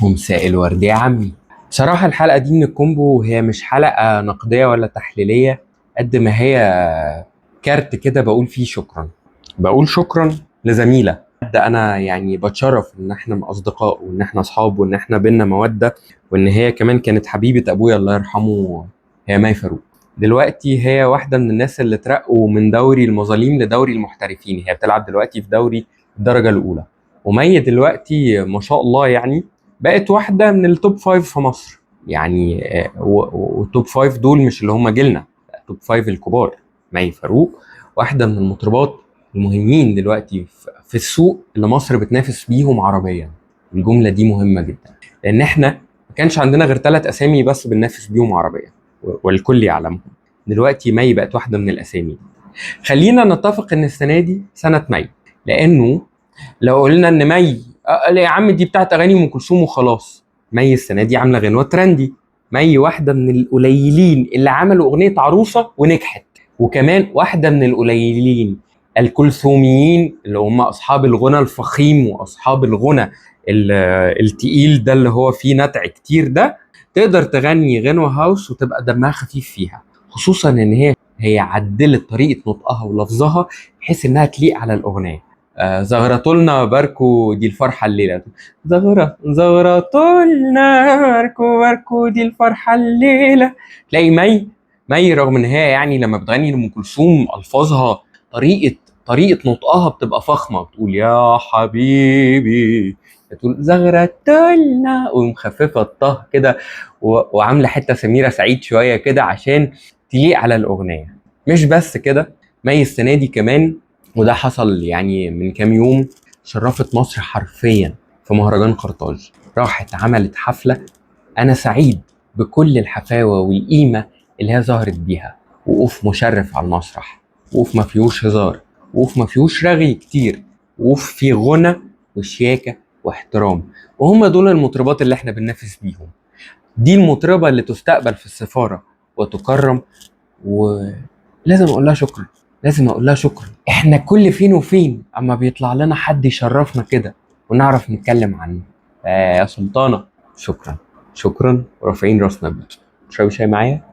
ومساء الورد يا عمي. بصراحة الحلقة دي من الكومبو هي مش حلقة نقدية ولا تحليلية، قد ما هي كارت كده بقول فيه شكرا. بقول شكرا لزميلة حد أنا يعني بتشرف إن إحنا أصدقاء وإن إحنا أصحاب وإن إحنا بينا مودة، وإن هي كمان كانت حبيبة أبويا الله يرحمه. هي مي فاروق. دلوقتي هي واحدة من الناس اللي اترقوا من دوري المظالم لدوري المحترفين. هي بتلعب دلوقتي في دوري الدرجة الأولى. ومي دلوقتي ما شاء الله يعني بقت واحدة من التوب فايف في مصر يعني. والتوب فايف دول مش اللي هم جيلنا، لا، توب فايف الكبار. مي فاروق واحدة من المطربات المهمين دلوقتي في السوق اللي مصر بتنافس بيهم عربيا. الجملة دي مهمة جدا، لأن احنا ما كانش عندنا غير 3 أسامي بس بننافس بيهم عربيا والكل يعلمهم. دلوقتي مي بقت واحدة من الأسامي. خلينا نتفق إن السنة دي سنة مي، لأنه لو قلنا ان مي لا يا عم دي بتاعت اغاني ام كلثوم وخلاص. مي السنه دي عامله غنوه ترندي. مي واحده من القليلين اللي عملوا اغنيه عروسه ونجحت، وكمان واحده من القليلين الكلثوميين اللي هم اصحاب الغنى الفخيم واصحاب الغنى ال- التقيل ده اللي هو فيه نتع كتير ده، تقدر تغني غنوه هاوس وتبقى دمها خفيف فيها. خصوصا ان هي عدلت طريقه نطقها ولفظها بحيث انها تليق على الاغنيه. زغرتولنا باركو دي الفرحة الليلة. زغرتولنا باركو باركو دي الفرحة الليلة. تلاقي مي رغم ان هي يعني لما بتغني لأم كلثوم ألفاظها، طريقة نطقها بتبقى فخمة، بتقول يا حبيبي، بتقول زغرتولنا ومخففة الطه كده، وعاملة حتة سميرة سعيد شوية كده عشان تليق على الأغنية. مش بس كده، مي السنة دي كمان، وده حصل يعني من كام يوم، شرفت مصر حرفيا في مهرجان قرطاج. راحت عملت حفلة. أنا سعيد بكل الحفاوة والقيمة اللي هي ظهرت بيها. وقوف مشرف على المسرح، وقوف ما فيهوش هزار، وقوف ما فيهوش رغي كتير، وقوف فيه غنى وشياكة واحترام. وهم دول المطربات اللي احنا بننافس بيهم. دي المطربة اللي تستقبل في السفارة وتكرم، ولازم اقول لها شكرا. لازم اقول لها شكرا. احنا كل فين وفين اما بيطلع لنا حد يشرفنا كده ونعرف نتكلم عنه. يا سلطانة، شكرا. شكرا ورافعين راسنا بيك. تشربي شاي معايا؟